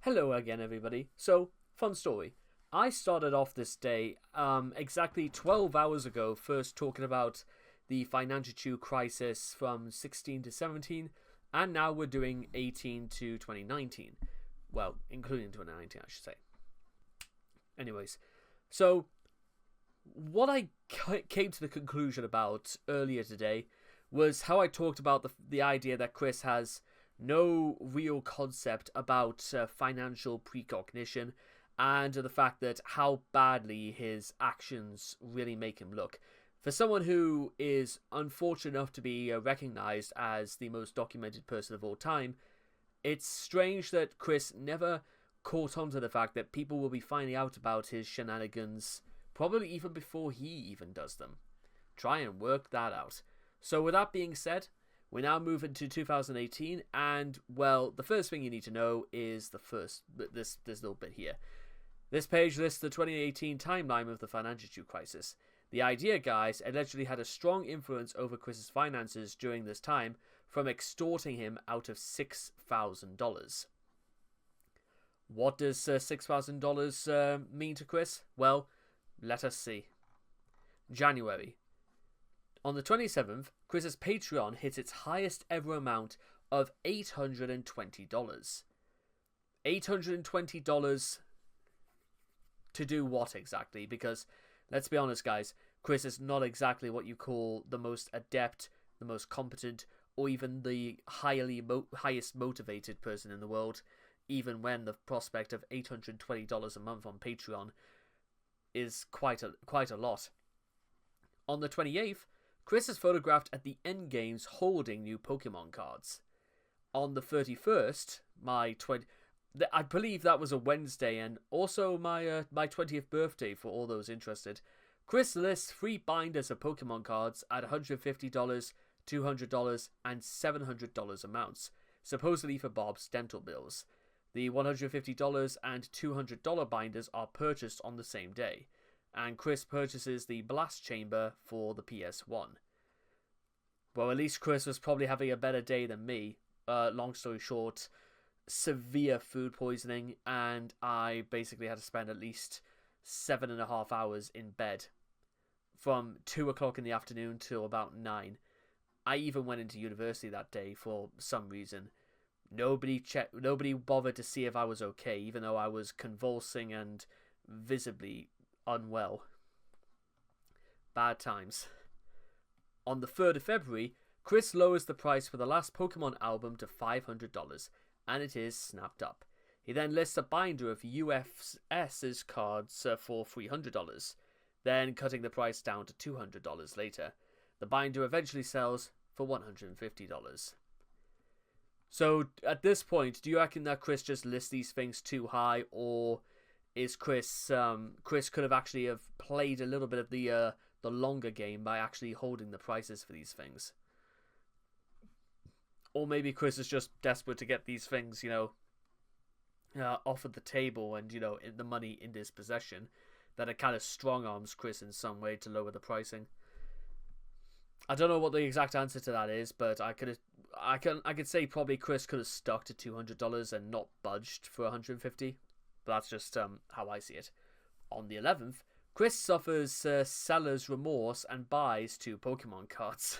Hello again, everybody. So, fun story. I started off this day exactly 12 hours ago, first talking about the Financhu crisis from 16 to 17, and now we're doing 18 to 2019. Well, including 2019, I should say. Anyways, so what I came to the conclusion about earlier today was how I talked about the idea that Chris has no real concept about financial precognition and the fact that how badly his actions really make him look. For someone who is unfortunate enough to be recognized as the most documented person of all time, it's strange that Chris never caught on to the fact that people will be finding out about his shenanigans probably even before he even does them. Try and work that out. So with that being said, we now move into 2018, and, well, the first thing you need to know is this little bit here. This page lists the 2018 timeline of the financial crisis. The idea guys allegedly had a strong influence over Chris's finances during this time from extorting him out of $6,000. What does $6,000 mean to Chris? Well, let us see. January. On the 27th, Chris's Patreon hit its highest ever amount of $820. $820 to do what exactly? Because, let's be honest guys, Chris is not exactly what you call the most adept, the most competent, or even the highest motivated person in the world, even when the prospect of $820 a month on Patreon is quite a lot. On the 28th, Chris is photographed at the endgames holding new Pokemon cards. On the 31st, I believe that was a Wednesday, and also my 20th birthday for all those interested, Chris lists 3 binders of Pokemon cards at $150, $200, and $700 amounts, supposedly for Bob's dental bills. The $150 and $200 binders are purchased on the same day, and Chris purchases the Blast Chamber for the PS1. Well, at least Chris was probably having a better day than me. Long story short, severe food poisoning, and I basically had to spend at least 7.5 hours in bed from 2 o'clock in the afternoon till about 9. I even went into university that day for some reason. Nobody bothered to see if I was okay, even though I was convulsing and visibly unwell. Bad times. On the 3rd of February, Chris lowers the price for the last Pokemon album to $500, and it is snapped up. He then lists a binder of UFS's cards for $300, then cutting the price down to $200 later. The binder eventually sells for $150. So, at this point, do you reckon that Chris just lists these things too high, or is Chris could have actually played a little bit of the longer game by actually holding the prices for these things? Or maybe Chris is just desperate to get these things, off of the table and, in the money in his possession, that it kind of strong arms Chris in some way to lower the pricing. I don't know what the exact answer to that is, but I could say probably Chris could have stuck to $200 and not budged for $150. But that's just how I see it. On the 11th, Chris suffers seller's remorse and buys 2 Pokemon cards,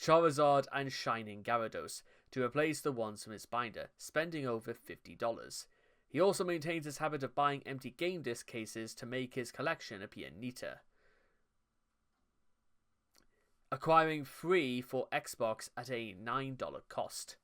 Charizard and Shining Gyarados, to replace the ones from his binder, spending over $50. He also maintains his habit of buying empty game disc cases to make his collection appear neater, acquiring 3 for Xbox at a $9 cost.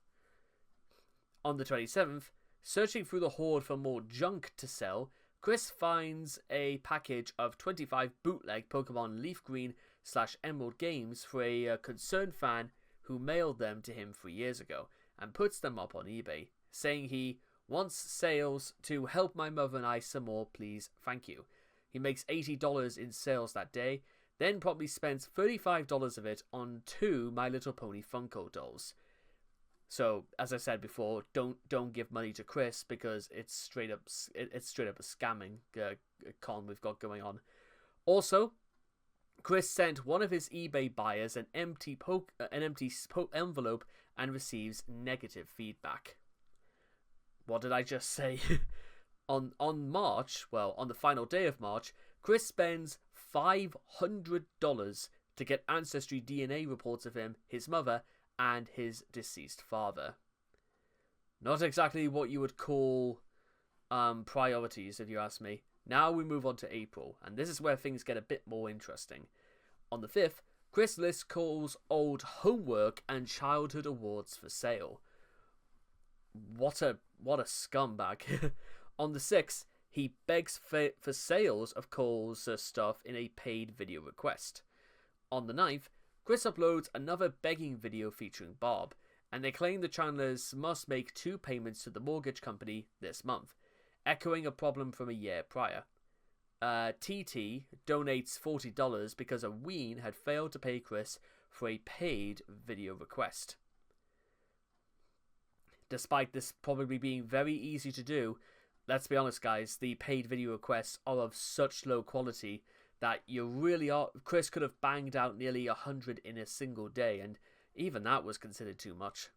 On the 27th, searching through the hoard for more junk to sell, Chris finds a package of 25 bootleg Pokemon Leaf Green/Emerald games for a concerned fan who mailed them to him 3 years ago, and puts them up on eBay, saying he wants sales to help my mother and I some more, please, thank you. He makes $80 in sales that day, then probably spends $35 of it on 2 My Little Pony Funko dolls. So, as I said before, don't give money to Chris, because it's straight up a scamming con we've got going on. Also, Chris sent one of his eBay buyers an empty envelope and receives negative feedback. What did I just say? On the final day of March, Chris spends $500 to get Ancestry DNA reports of him, his mother, and his deceased father. Not exactly what you would call priorities, if you ask me. Now we move on to April, and this is where things get a bit more interesting. On the 5th, Chris lists calls old homework and childhood awards for sale. What a scumbag. On the 6th, he begs for sales of Cole's stuff in a paid video request. On the 9th, Chris uploads another begging video featuring Bob, and they claim the Chandlers must make 2 payments to the mortgage company this month, echoing a problem from a year prior. TT donates $40 because a Ween had failed to pay Chris for a paid video request. Despite this probably being very easy to do, let's be honest guys, the paid video requests are of such low quality that you really are... Chris could have banged out nearly 100 in a single day, and even that was considered too much.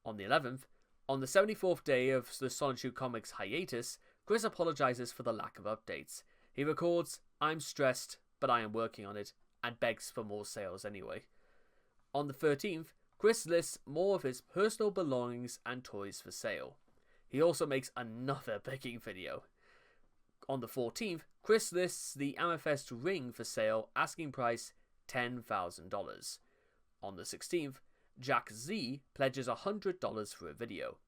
On the 11th, on the 74th day of the Financhu Comics hiatus, Chris apologizes for the lack of updates. He records, "I'm stressed, but I am working on it," and begs for more sales anyway. On the 13th, Chris lists more of his personal belongings and toys for sale. He also makes another begging video. On the 14th, Chris lists the amethyst ring for sale, asking price $10,000. On the 16th, Jack Z pledges $100 for a video.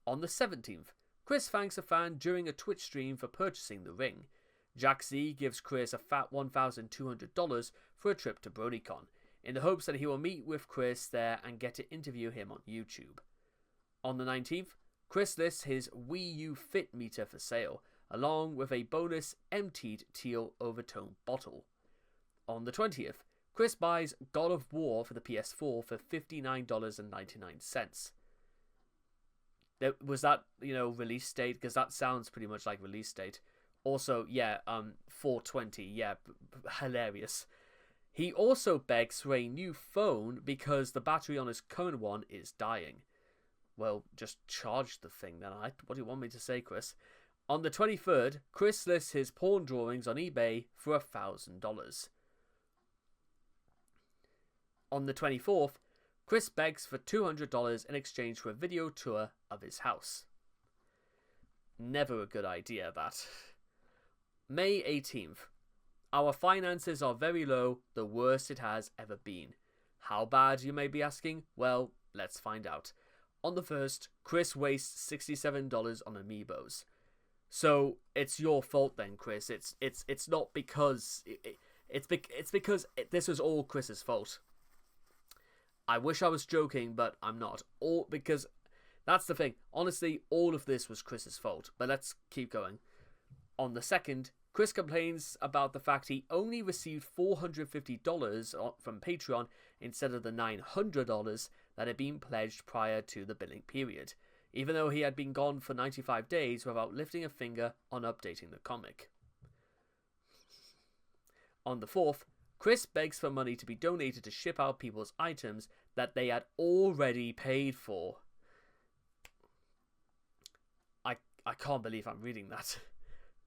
On the 17th, Chris thanks a fan during a Twitch stream for purchasing the ring. Jack Z gives Chris a fat $1,200 for a trip to BronyCon, in the hopes that he will meet with Chris there and get to interview him on YouTube. On the 19th, Chris lists his Wii U Fit meter for sale, along with a bonus emptied teal overtone bottle. On the 20th, Chris buys God of War for the PS4 for $59.99. Was that, release date? Because that sounds pretty much like release date. Also, 420, hilarious. He also begs for a new phone because the battery on his current one is dying. Well, just charge the thing then. What do you want me to say, Chris? On the 23rd, Chris lists his porn drawings on eBay for $1,000. On the 24th, Chris begs for $200 in exchange for a video tour of his house. Never a good idea, that. May 18th. Our finances are very low, the worst it has ever been. How bad, you may be asking? Well, let's find out. On the 1st, Chris wastes $67 on amiibos. So it's your fault then, Chris. It's not because it's because this was all Chris's fault. I wish I was joking, but I'm not. Because that's the thing. Honestly, all of this was Chris's fault. But let's keep going. On the 2nd, Chris complains about the fact he only received $450 from Patreon instead of the $900 that had been pledged prior to the billing period, even though he had been gone for 95 days without lifting a finger on updating the comic. On the 4th, Chris begs for money to be donated to ship out people's items that they had already paid for. I can't believe I'm reading that.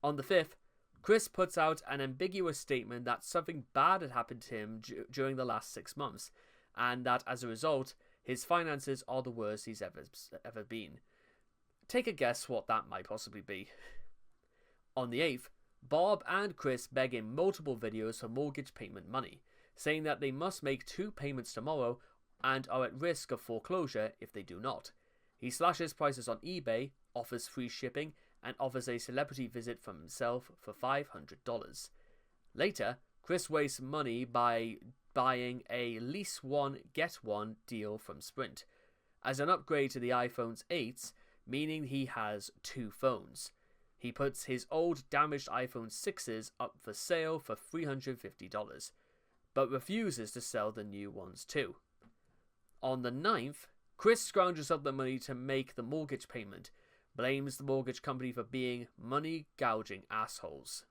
On the 5th, Chris puts out an ambiguous statement that something bad had happened to him during the last 6 months, and that as a result, his finances are the worst he's ever been. Take a guess what that might possibly be. On the 8th, Bob and Chris beg in multiple videos for mortgage payment money, saying that they must make 2 payments tomorrow and are at risk of foreclosure if they do not. He slashes prices on eBay, offers free shipping, and offers a celebrity visit from himself for $500. Later, Chris wastes money by buying a lease one, get one deal from Sprint, as an upgrade to the iPhone's 8s, meaning he has 2 phones. He puts his old damaged iPhone 6s up for sale for $350, but refuses to sell the new ones too. On the 9th, Chris scrounges up the money to make the mortgage payment, blames the mortgage company for being money-gouging assholes.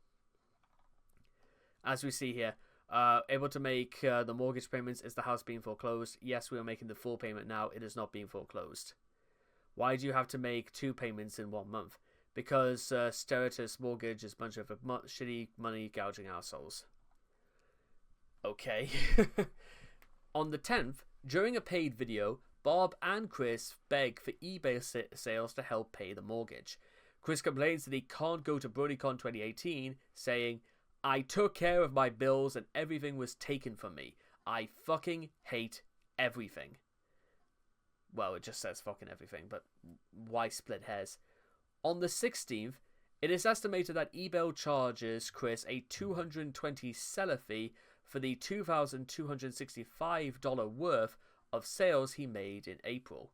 As we see here, able to make the mortgage payments. Is the house being foreclosed? Yes, we are making the full payment now. It is not being foreclosed. Why do you have to make 2 payments in 1 month? Because Steritus Mortgage is a bunch of shitty money gouging assholes. Okay. On the 10th, during a paid video, Bob and Chris beg for eBay sales to help pay the mortgage. Chris complains that he can't go to BronyCon 2018, saying, "I took care of my bills and everything was taken from me. I fucking hate everything." Well, it just says fucking everything, but why split hairs? On the 16th, it is estimated that eBay charges Chris a $220 seller fee for the $2,265 worth of sales he made in April.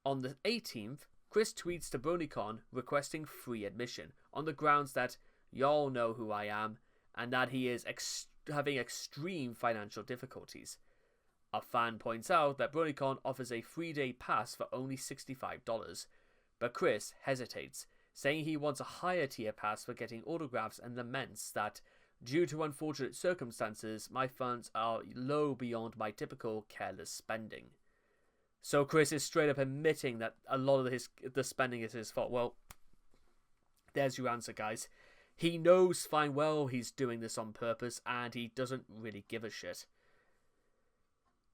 On the 18th, Chris tweets to BronyCon requesting free admission on the grounds that y'all know who I am and that he is having extreme financial difficulties. A fan points out that BronyCon offers a 3-day pass for only $65, but Chris hesitates, saying he wants a higher tier pass for getting autographs and laments that, due to unfortunate circumstances, my funds are low beyond my typical careless spending. So Chris is straight up admitting that a lot of the spending is his fault. Well, there's your answer, guys. He knows fine well he's doing this on purpose, and he doesn't really give a shit.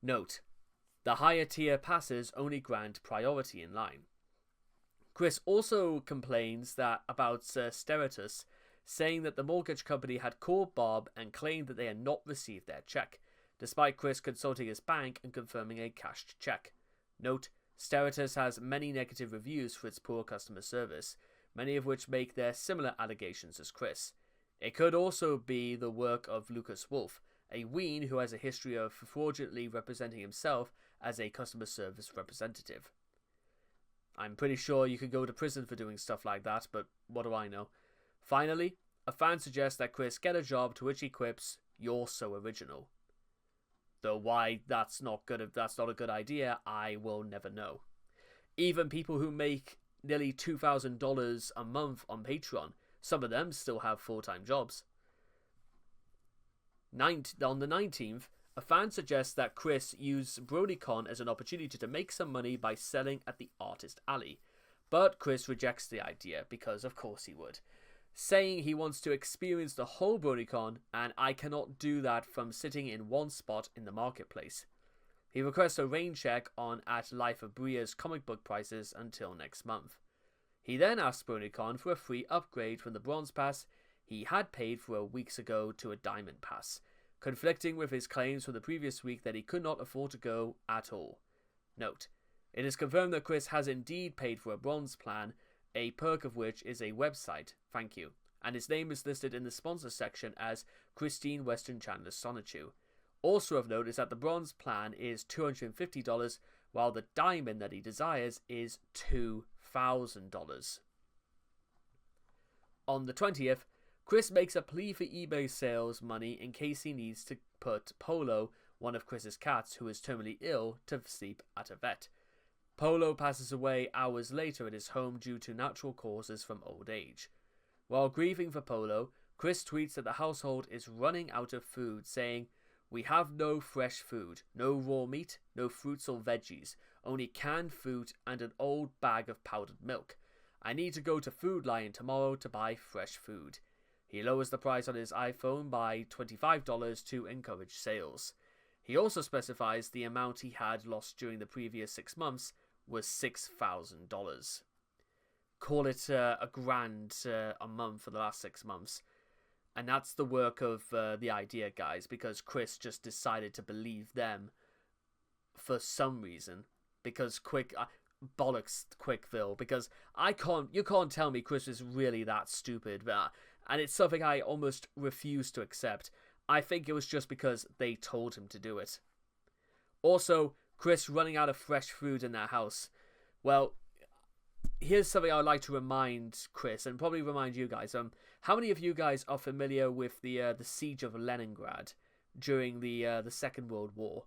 Note, the higher tier passes only grant priority in line. Chris also complains about Steritus, saying that the mortgage company had called Bob and claimed that they had not received their check, despite Chris consulting his bank and confirming a cashed check. Note, Steritus has many negative reviews for its poor customer service, many of which make their similar allegations as Chris. It could also be the work of Lucas Wolf, a ween who has a history of fraudulently representing himself as a customer service representative. I'm pretty sure you could go to prison for doing stuff like that, but what do I know? Finally, a fan suggests that Chris get a job, to which he quips, "You're so original." Though why that's not a good idea, I will never know. Even people who make nearly $2,000 a month on Patreon, some of them still have full-time jobs. On the 19th, a fan suggests that Chris use BronyCon as an opportunity to make some money by selling at the Artist Alley, but Chris rejects the idea, because of course he would, saying he wants to experience the whole BronyCon, and I cannot do that from sitting in one spot in the marketplace. He requests a rain check on at Life of Bria's comic book prices until next month. He then asks BronyCon for a free upgrade from the bronze pass he had paid for weeks ago to a diamond pass, conflicting with his claims from the previous week that he could not afford to go at all. Note, it is confirmed that Chris has indeed paid for a bronze plan, a perk of which is a website, thank you, and his name is listed in the sponsor section as Christine Weston Chandler Sonichu. Also of note is that the bronze plan is $250, while the diamond that he desires is $2,000. On the 20th, Chris makes a plea for eBay sales money in case he needs to put Polo, one of Chris's cats who is terminally ill, to sleep at a vet. Polo passes away hours later at his home due to natural causes from old age. While grieving for Polo, Chris tweets that the household is running out of food, saying, "We have no fresh food, no raw meat, no fruits or veggies, only canned food and an old bag of powdered milk. I need to go to Food Lion tomorrow to buy fresh food." He lowers the price on his iPhone by $25 to encourage sales. He also specifies the amount he had lost during the previous 6 months was $6,000. Call it $1,000 a month for the last 6 months. And that's the work of the idea, guys, because Chris just decided to believe them for some reason. Because bollocks Quickville, because you can't tell me Chris is really that stupid, and it's something I almost refuse to accept. I think it was just because they told him to do it. Also, Chris running out of fresh food in their house. Well, here's something I'd like to remind Chris, and probably remind you guys. How many of you guys are familiar with the siege of Leningrad during the Second World War?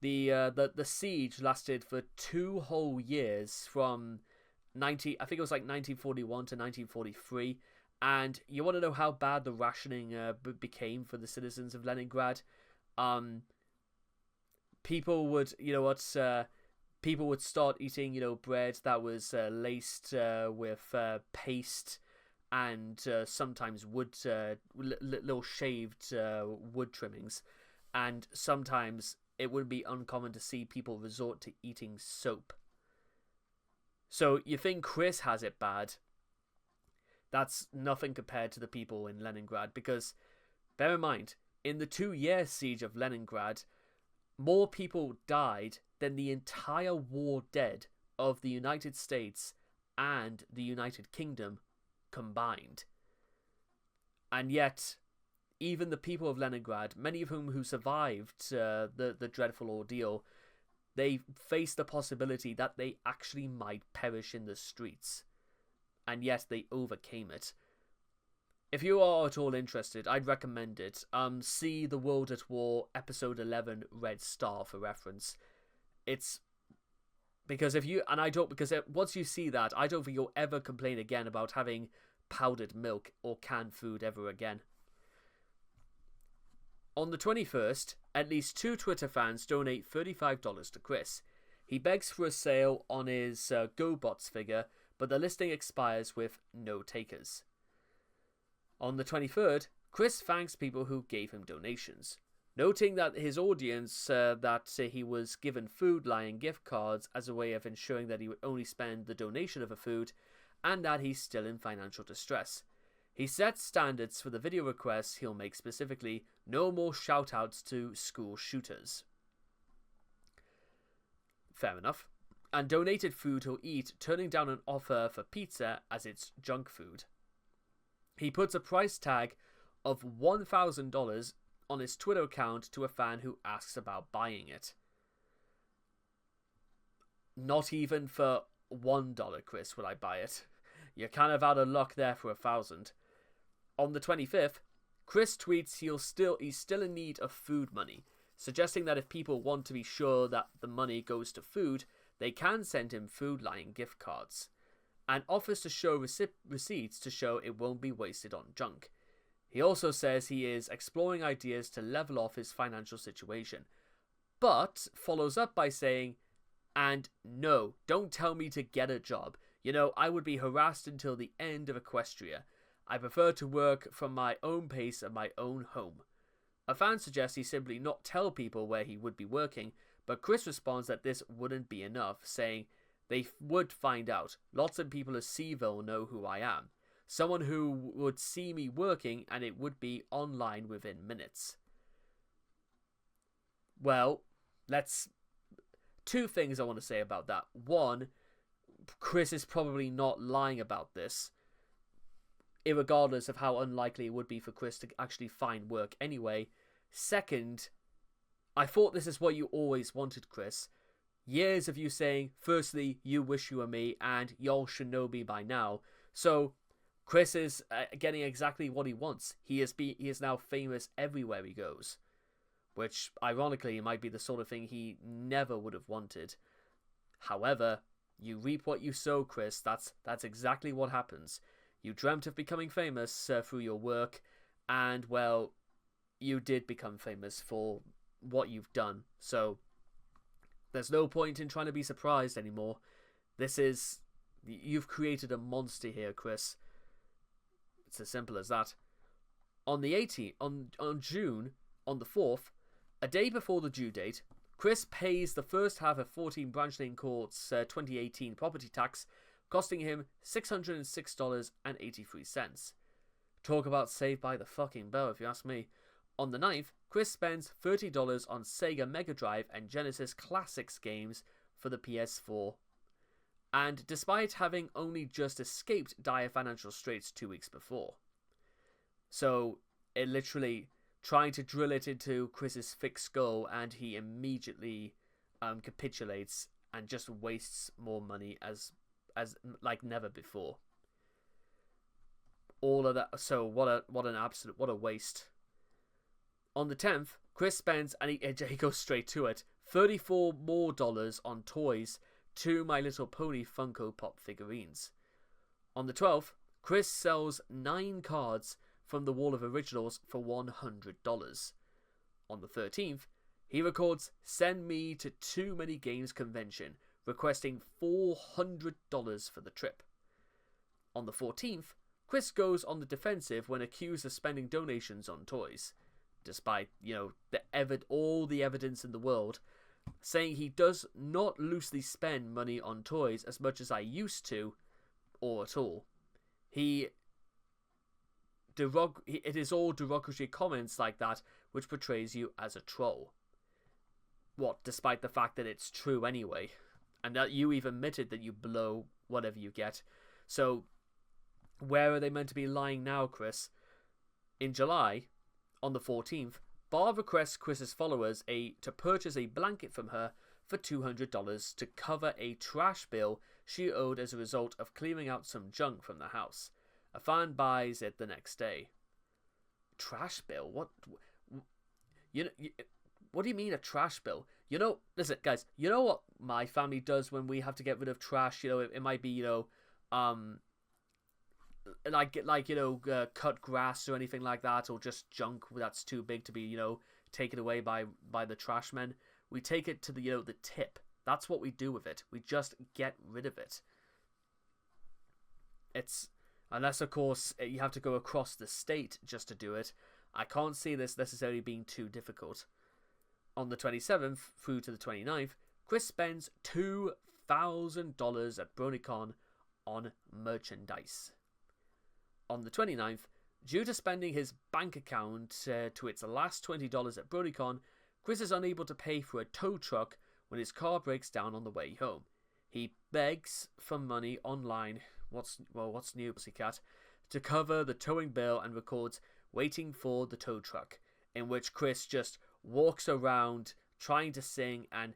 The siege lasted for 2 whole years, from I think it was like 1941 to 1943. And you want to know how bad the rationing became for the citizens of Leningrad? People would, people would start eating, bread that was laced with paste and sometimes wood, little shaved wood trimmings. And sometimes it would be uncommon to see people resort to eating soap. So you think Chris has it bad? That's nothing compared to the people in Leningrad, because bear in mind, in the 2-year siege of Leningrad, more people died than the entire war dead of the United States and the United Kingdom combined. And yet, even the people of Leningrad, many of whom who survived the dreadful ordeal, they faced the possibility that they actually might perish in the streets. And yet they overcame it. If you are at all interested, I'd recommend it. See The World at War, Episode 11, Red Star, for reference. It's because once you see that, I don't think you'll ever complain again about having powdered milk or canned food ever again. On the 21st, at least 2 Twitter fans donate $35 to Chris. He begs for a sale on his GoBots figure, but the listing expires with no takers. On the 23rd, Chris thanks people who gave him donations, noting that his audience that he was given Food Lion gift cards as a way of ensuring that he would only spend the donation of a food, and that he's still in financial distress. He sets standards for the video requests he'll make, specifically no more shoutouts to school shooters. Fair enough. And donated food he'll eat, turning down an offer for pizza as it's junk food. He puts a price tag of $1,000 on his Twitter account to a fan who asks about buying it. Not even for $1, Chris, would I buy it. You're kind of out of luck there for $1,000. On the 25th, Chris tweets he's still in need of food money, suggesting that if people want to be sure that the money goes to food, they can send him Food Lion gift cards, and offers to show receipts to show it won't be wasted on junk. He also says he is exploring ideas to level off his financial situation, but follows up by saying, and no, don't tell me to get a job. I would be harassed until the end of Equestria. I prefer to work from my own pace at my own home. A fan suggests he simply not tell people where he would be working, but Chris responds that this wouldn't be enough, saying they would find out. Lots of people at Seaville know who I am. Someone who would see me working, and it would be online within minutes. Well, 2 things I want to say about that. One, Chris is probably not lying about this, irregardless of how unlikely it would be for Chris to actually find work anyway. Second, I thought this is what you always wanted, Chris. Years of you saying, firstly, you wish you were me, and y'all should know me by now. So, Chris is getting exactly what he wants. He is now famous everywhere he goes. Which, ironically, might be the sort of thing he never would have wanted. However, you reap what you sow, Chris. That's exactly what happens. You dreamt of becoming famous through your work, and, well, you did become famous for what you've done. So, there's no point in trying to be surprised anymore. You've created a monster here, Chris. It's as simple as that. On the 18th, on June, on the 4th, a day before the due date, Chris pays the first half of 14 Branch Lane Court's 2018 property tax, costing him $606.83. Talk about saved by the fucking bell, if you ask me. On the 9th, Chris spends $30 on Sega Mega Drive and Genesis Classics games for the PS4. And despite having only just escaped dire financial straits 2 weeks before. So, it literally trying to drill it into Chris's thick skull, and he immediately capitulates and just wastes more money as like never before. All of that. So what a waste. On the 10th, Chris spends, and he goes straight to it, $34 more on toys, 2 My Little Pony Funko Pop figurines. On the 12th, Chris sells 9 cards from the Wall of Originals for $100. On the 13th, he records Send Me to Too Many Games Convention, requesting $400 for the trip. On the 14th, Chris goes on the defensive when accused of spending donations on toys, despite, all the evidence in the world, saying he does not loosely spend money on toys as much as I used to, or at all. It is all derogatory comments like that which portrays you as a troll. What, despite the fact that it's true anyway, and that you even admitted that you blow whatever you get. So, where are they meant to be lying now, Chris? In July, on the 14th, Barb requests Chris's followers to purchase a blanket from her for $200 to cover a trash bill she owed as a result of clearing out some junk from the house. A fan buys it the next day. Trash bill? What do you mean a trash bill? Listen, guys, you know what my family does when we have to get rid of trash? It might be, cut grass or anything like that, or just junk that's too big to be, taken away by the trash men. We take it to the tip. That's what we do with it. We just get rid of it. Unless, of course, you have to go across the state just to do it. I can't see this necessarily being too difficult. On the 27th through to the 29th, Chris spends $2,000 at BronyCon on merchandise. On the 29th, due to spending his bank account to its last $20 at BronyCon, Chris is unable to pay for a tow truck when his car breaks down on the way home. He begs for money online, what's new, Pussycat, to cover the towing bill and records "Waiting for the Tow Truck," in which Chris just walks around trying to sing, and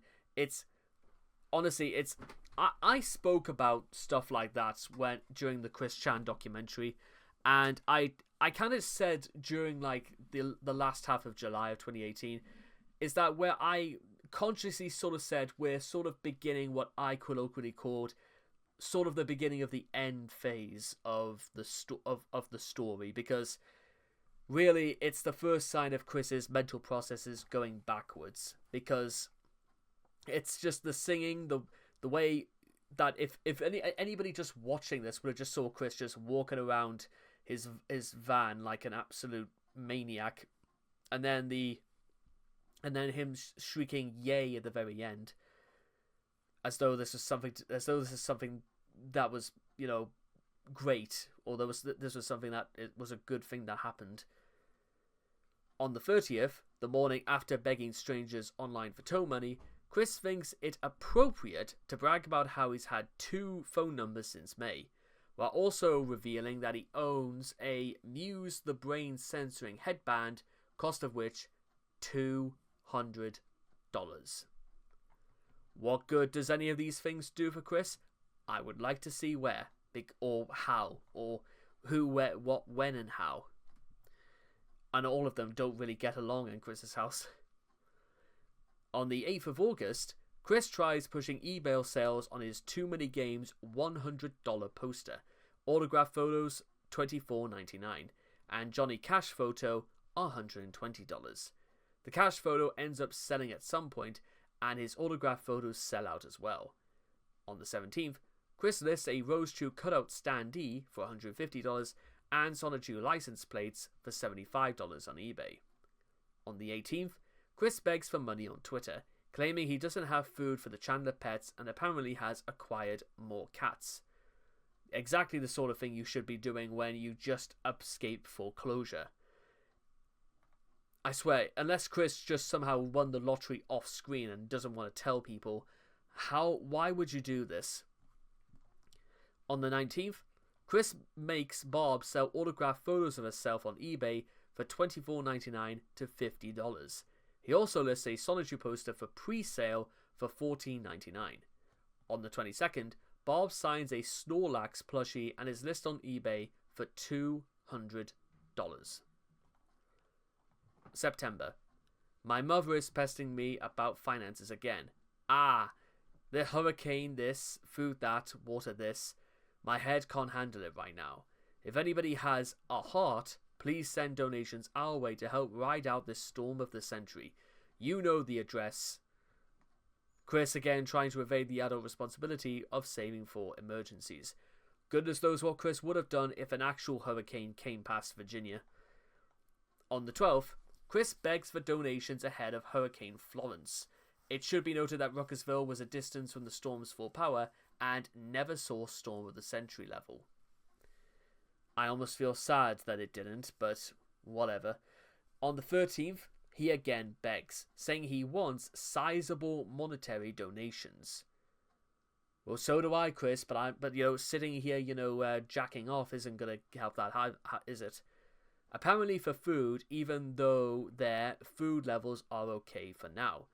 I spoke about stuff like that during the Chris Chan documentary, and I kind of said during the last half of July of 2018 is that where I consciously sort of said we're sort of beginning what I colloquially called sort of the beginning of the end phase of the story, because really it's the first sign of Chris's mental processes going backwards, because it's just the singing, the way that if anybody just watching this would have just saw Chris just walking around his van like an absolute maniac, and then him shrieking "yay" at the very end, as though this is something that was great, or this was something that it was a good thing that happened. On the 30th, the morning after begging strangers online for tow money, Chris thinks it appropriate to brag about how he's had 2 phone numbers since May, while also revealing that he owns a Muse the Brain censoring headband, cost of which $200. What good does any of these things do for Chris? I would like to see where, or how, or who, where, what, when, and how. And all of them don't really get along in Chris's house. On the 8th of August, Chris tries pushing eBay sales on his Too Many Games $100 poster, autograph photos $24.99, and Johnny Cash photo $120. The Cash photo ends up selling at some point, and his autograph photos sell out as well. On the 17th, Chris lists a Rose Chew cutout standee for $150 and Sonichu license plates for $75 on eBay. On the 18th, Chris begs for money on Twitter, claiming he doesn't have food for the Chandler pets and apparently has acquired more cats. Exactly the sort of thing you should be doing when you just escape foreclosure. I swear, unless Chris just somehow won the lottery off screen and doesn't want to tell people, why would you do this? On the 19th, Chris makes Barb sell autographed photos of herself on eBay for $24.99 to $50. He also lists a Sonichu poster for pre-sale for $14.99. On the 22nd, Barb signs a Snorlax plushie and is listed on eBay for $200. September. My mother is pestering me about finances again. The hurricane this, food that, water this. My head can't handle it right now. If anybody has a heart, please send donations our way to help ride out this storm of the century. You know the address. Chris again trying to evade the adult responsibility of saving for emergencies. Goodness knows what Chris would have done if an actual hurricane came past Virginia. On the 12th, Chris begs for donations ahead of Hurricane Florence. It should be noted that Ruckersville was a distance from the storm's full power and never saw storm of the century level. I almost feel sad that it didn't, but whatever. On the 13th, he again begs, saying he wants sizable monetary donations. Well, so do I, Chris, but sitting here, jacking off isn't going to help that, is it? Apparently for food, even though their food levels are okay for now.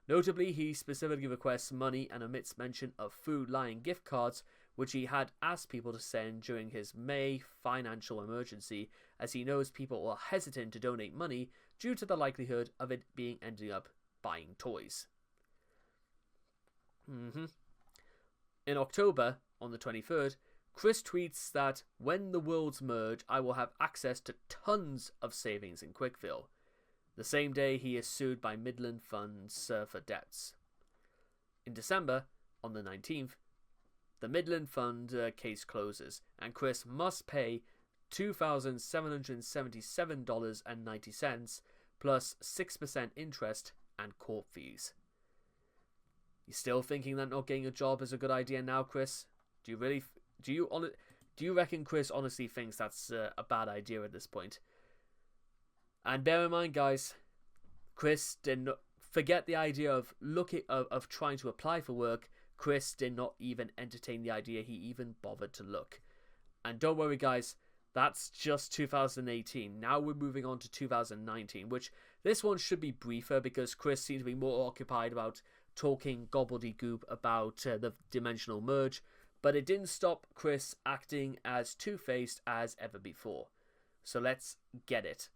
Notably, he specifically requests money and omits mention of Food Lion gift cards, which he had asked people to send during his May financial emergency, as he knows people are hesitant to donate money due to the likelihood of it ending up buying toys. In October, on the 23rd, Chris tweets that when the worlds merge, I will have access to tons of savings in Quickville. The same day, he is sued by Midland Funds for debts. In December, on the 19th, the Midland Fund case closes, and Chris must pay $2,777.90 plus 6% interest and court fees. You still thinking that not getting a job is a good idea now, Chris? Do you reckon Chris honestly thinks that's a bad idea at this point? And bear in mind, guys, Chris did not forget the idea of trying to apply for work. Chris did not even entertain the idea. He even bothered to look. And don't worry, guys, that's just 2018. Now we're moving on to 2019, which this one should be briefer because Chris seems to be more occupied about talking gobbledygook about the dimensional merge, but it didn't stop Chris acting as two-faced as ever before. So let's get it.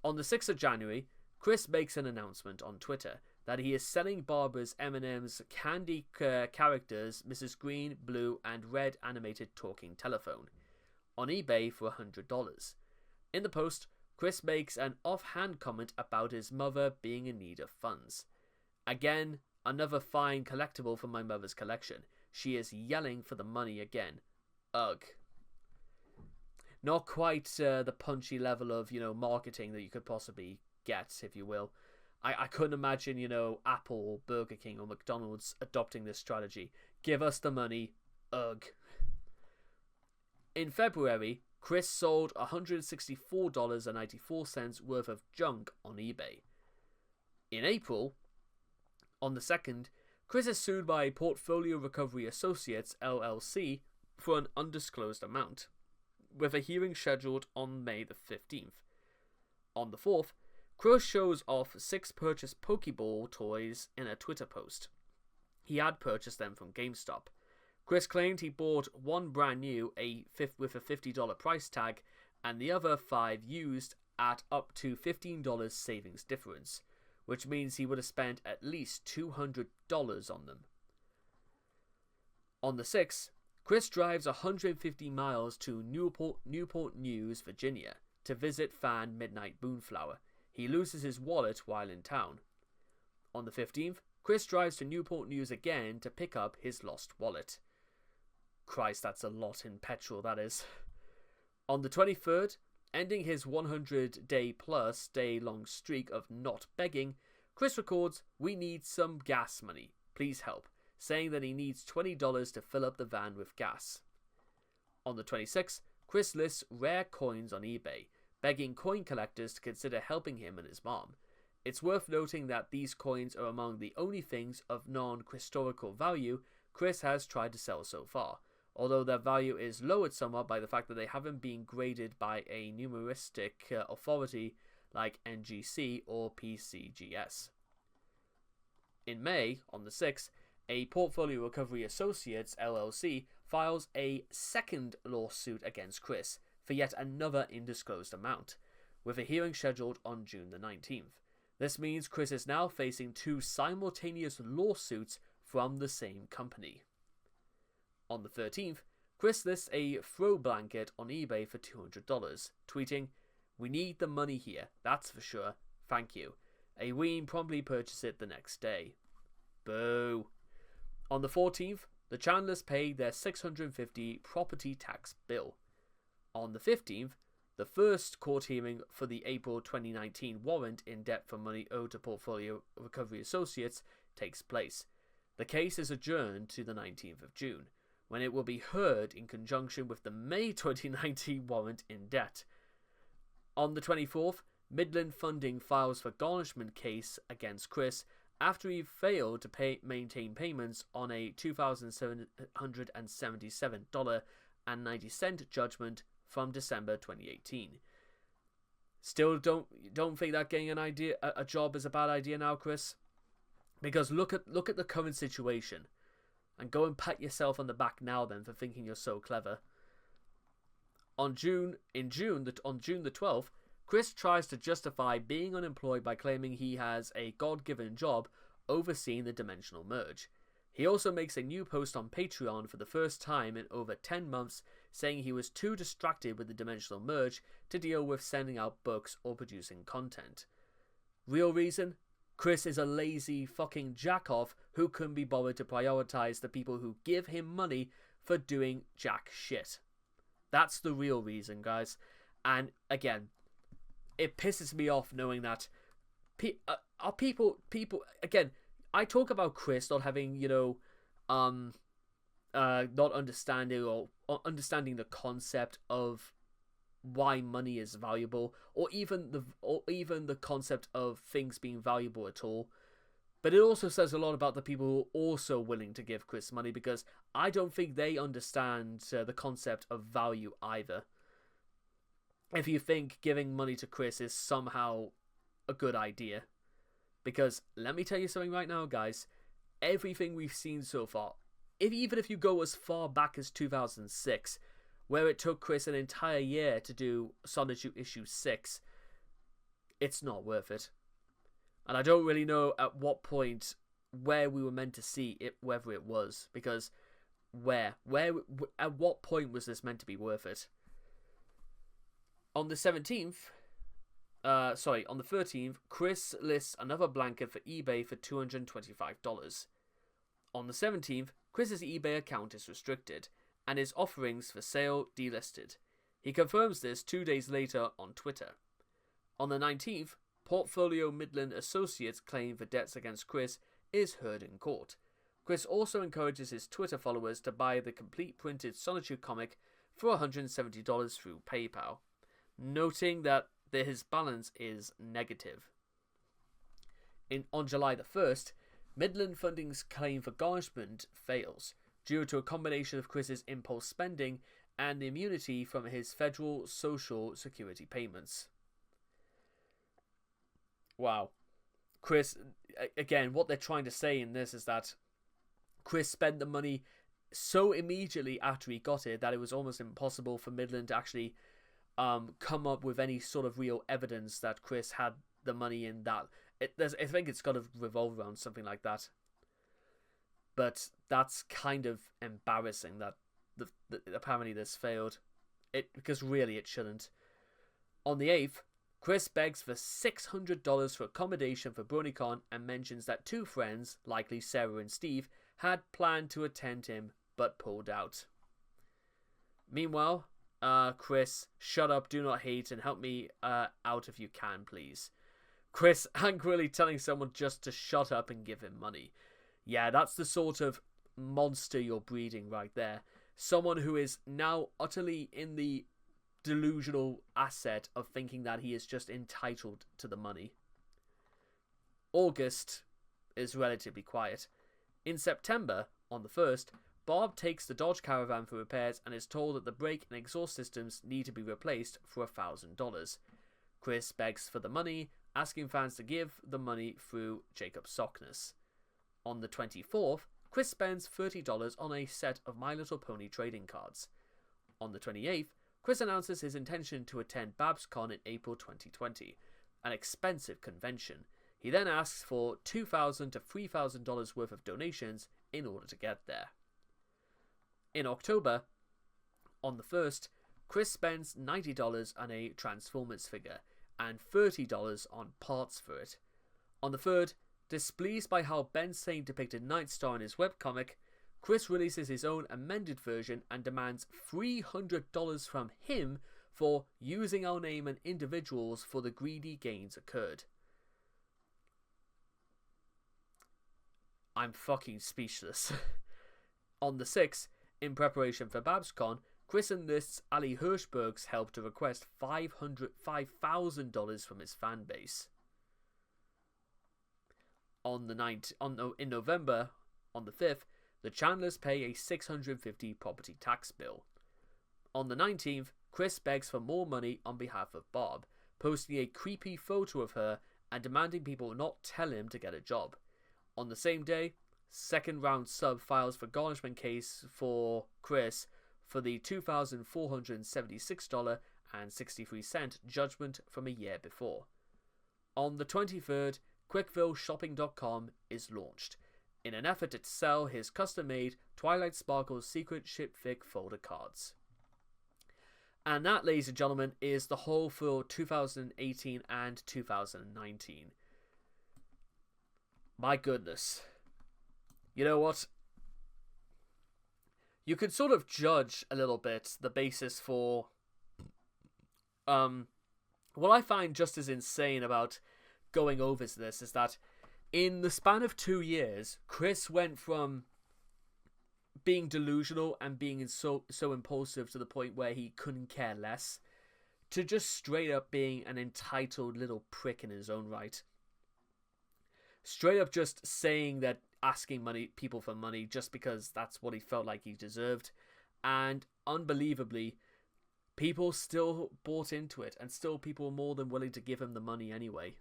On the 6th of January, Chris makes an announcement on Twitter that he is selling Barbara's M&M's candy characters Mrs. Green, Blue, and Red animated talking telephone on eBay for $100. In the post, Chris makes an offhand comment about his mother being in need of funds. Again, another fine collectible from my mother's collection. She is yelling for the money again. Ugh. Not quite the punchy level of, marketing that you could possibly get, if you will. I couldn't imagine, Apple or Burger King or McDonald's adopting this strategy. Give us the money. Ugh. In February, Chris sold $164.94 worth of junk on eBay. In April, on the 2nd, Chris is sued by Portfolio Recovery Associates, LLC, for an undisclosed amount, with a hearing scheduled on May the 15th. On the 4th, Chris shows off 6 purchased Pokeball toys in a Twitter post. He had purchased them from GameStop. Chris claimed he bought one brand new with a $50 price tag and the other 5 used at up to $15 savings difference, which means he would have spent at least $200 on them. On the 6th, Chris drives 150 miles to Newport News, Virginia, to visit fan Midnight Moonflower. He loses his wallet while in town. On the 15th, Chris drives to Newport News again to pick up his lost wallet. Christ, that's a lot in petrol, that is. On the 23rd, ending his 100-day-plus day-long streak of not begging, Chris records, "We need some gas money. Please help," saying that he needs $20 to fill up the van with gas. On the 26th, Chris lists rare coins on eBay, begging coin collectors to consider helping him and his mom. It's worth noting that these coins are among the only things of non-historical value Chris has tried to sell so far, although their value is lowered somewhat by the fact that they haven't been graded by a numeristic authority like NGC or PCGS. In May, on the 6th, a Portfolio Recovery Associates LLC files a second lawsuit against Chris for yet another undisclosed amount, with a hearing scheduled on June the 19th. This means Chris is now facing 2 simultaneous lawsuits from the same company. On the 13th, Chris lists a throw blanket on eBay for $200, tweeting, "We need the money here, that's for sure. Thank you." A Ween promptly purchased it the next day. Boo. On the 14th, the Chandlers paid their $650 property tax bill. On the 15th, the first court hearing for the April 2019 warrant in debt for money owed to Portfolio Recovery Associates takes place. The case is adjourned to the 19th of June, when it will be heard in conjunction with the May 2019 warrant in debt. On the 24th, Midland Funding files for garnishment case against Chris after he failed to maintain payments on a $2,777.90 judgment from December 2018. Still don't think that getting a job is a bad idea now, Chris? Because look at the current situation, and go and pat yourself on the back now then for thinking you're so clever. On June the 12th, Chris tries to justify being unemployed by claiming he has a God-given job overseeing the dimensional merge. He also makes a new post on Patreon for the first time in over 10 months, saying he was too distracted with the dimensional merge to deal with sending out books or producing content. Real reason? Chris is a lazy fucking jack-off who couldn't be bothered to prioritize the people who give him money for doing jack shit. That's the real reason, guys. And again, it pisses me off knowing that people again, I talk about Chris not having, not understanding or understanding the concept of why money is valuable, or even the concept of things being valuable at all. But it also says a lot about the people who are also willing to give Chris money, because I don't think they understand the concept of value either. If you think giving money to Chris is somehow a good idea. Because let me tell you something right now, guys. Everything we've seen so far, even if you go as far back as 2006, where it took Chris an entire year to do Sonnet issue 6, it's not worth it. And I don't really know at what point where we were meant to see it, whether it was, because at what point was this meant to be worth it? On the 13th, Chris lists another blanket for eBay for $225. On the 17th, Chris's eBay account is restricted, and his offerings for sale delisted. He confirms this 2 days later on Twitter. On the 19th, Portfolio Midland Associates' claim for debts against Chris is heard in court. Chris also encourages his Twitter followers to buy the complete printed Solitude comic for $170 through PayPal, noting that his balance is negative. On July the 1st, Midland Funding's claim for garnishment fails, due to a combination of Chris's impulse spending and the immunity from his federal Social Security payments. Wow. Chris, again, what they're trying to say in this is that Chris spent the money so immediately after he got it that it was almost impossible for Midland to actually come up with any sort of real evidence that Chris had the money in that. I think it's got to revolve around something like that. But that's kind of embarrassing that apparently this failed. Because really it shouldn't. On the 8th, Chris begs for $600 for accommodation for BronyCon and mentions that two friends, likely Sarah and Steve, had planned to attend him but pulled out. Meanwhile, Chris, shut up, do not hate, and help me out if you can, please. Chris angrily telling someone just to shut up and give him money. Yeah, that's the sort of monster you're breeding right there. Someone who is now utterly in the delusional asset of thinking that he is just entitled to the money. August is relatively quiet. In September, on the 1st, Bob takes the Dodge Caravan for repairs and is told that the brake and exhaust systems need to be replaced for $1,000. Chris begs for the money, asking fans to give the money through Jacob Sockness. On the 24th, Chris spends $30 on a set of My Little Pony trading cards. On the 28th, Chris announces his intention to attend BabsCon in April 2020, an expensive convention. He then asks for $2,000 to $3,000 worth of donations in order to get there. In October, on the 1st, Chris spends $90 on a Transformers figure and $30 on parts for it. On the 3rd, Displeased by how Ben Sane depicted Nightstar in his webcomic, Chris releases his own amended version and demands $300 from him for using our name and individuals for the greedy gains occurred. I'm fucking speechless. On the 6th, in preparation for BabsCon, Chris enlists Ali Hirschberg's help to request $5,000 from his fan base. In November, on the 5th, the Chandlers pay a $650 property tax bill. On the 19th, Chris begs for more money on behalf of Bob, posting a creepy photo of her and demanding people not tell him to get a job. On the same day, second round sub files for garnishment case for Chris for the $2,476.63 judgment from a year before. On the 23rd, QuickvilleShopping.com is launched in an effort to sell his custom-made Twilight Sparkle Secret Shipfic folder cards. And that, ladies and gentlemen, is the whole for 2018 and 2019. My goodness. You know what? You could sort of judge a little bit the basis for what I find just as insane about going over this is that in the span of 2 years, Chris went from being delusional and being so impulsive to the point where he couldn't care less to just straight up being an entitled little prick in his own right. Straight up just saying that asking people for money just because that's what he felt like he deserved. And unbelievably, people still bought into it, and still people were more than willing to give him the money anyway,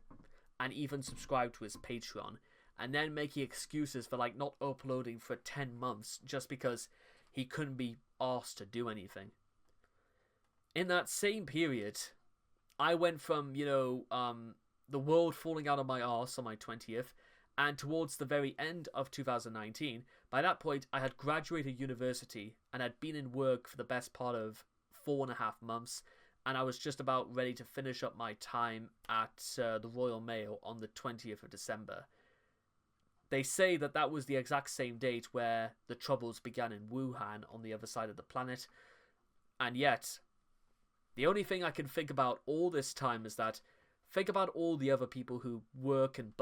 and even subscribe to his Patreon, and then making excuses for like not uploading for 10 months just because he couldn't be asked to do anything. In that same period, I went from, the world falling out of my arse on my 20th, and towards the very end of 2019, by that point I had graduated university and had been in work for the best part of 4.5 months, and I was just about ready to finish up my time at the Royal Mail on the 20th of December. They say that that was the exact same date where the troubles began in Wuhan on the other side of the planet, and yet, the only thing I can think about all this time is that think about all the other people who work and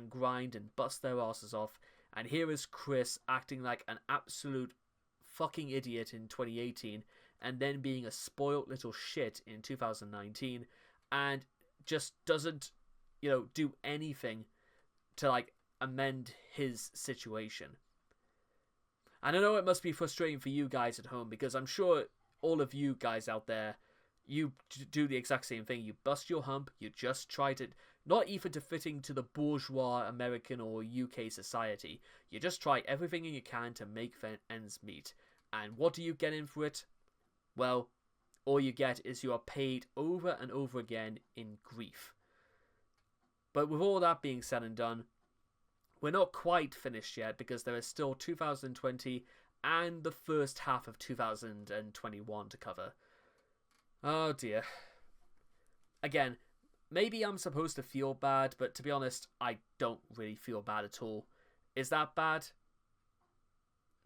grind and bust their asses off, and here is Chris acting like an absolute fucking idiot in 2018, and then being a spoilt little shit in 2019, and just doesn't, do anything to, amend his situation. And I know it must be frustrating for you guys at home, because I'm sure all of you guys out there, you do the exact same thing. You bust your hump, you just try to, not even to fit into the bourgeois American or UK society, you just try everything you can to make ends meet. And what do you get in for it? Well, all you get is you are paid over and over again in grief. But with all that being said and done, we're not quite finished yet, because there is still 2020 and the first half of 2021 to cover. Oh dear. Again, maybe I'm supposed to feel bad, but to be honest, I don't really feel bad at all. Is that bad?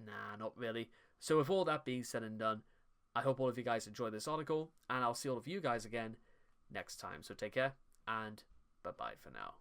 Nah, not really. So with all that being said and done, I hope all of you guys enjoyed this article, and I'll see all of you guys again next time. So take care, and bye-bye for now.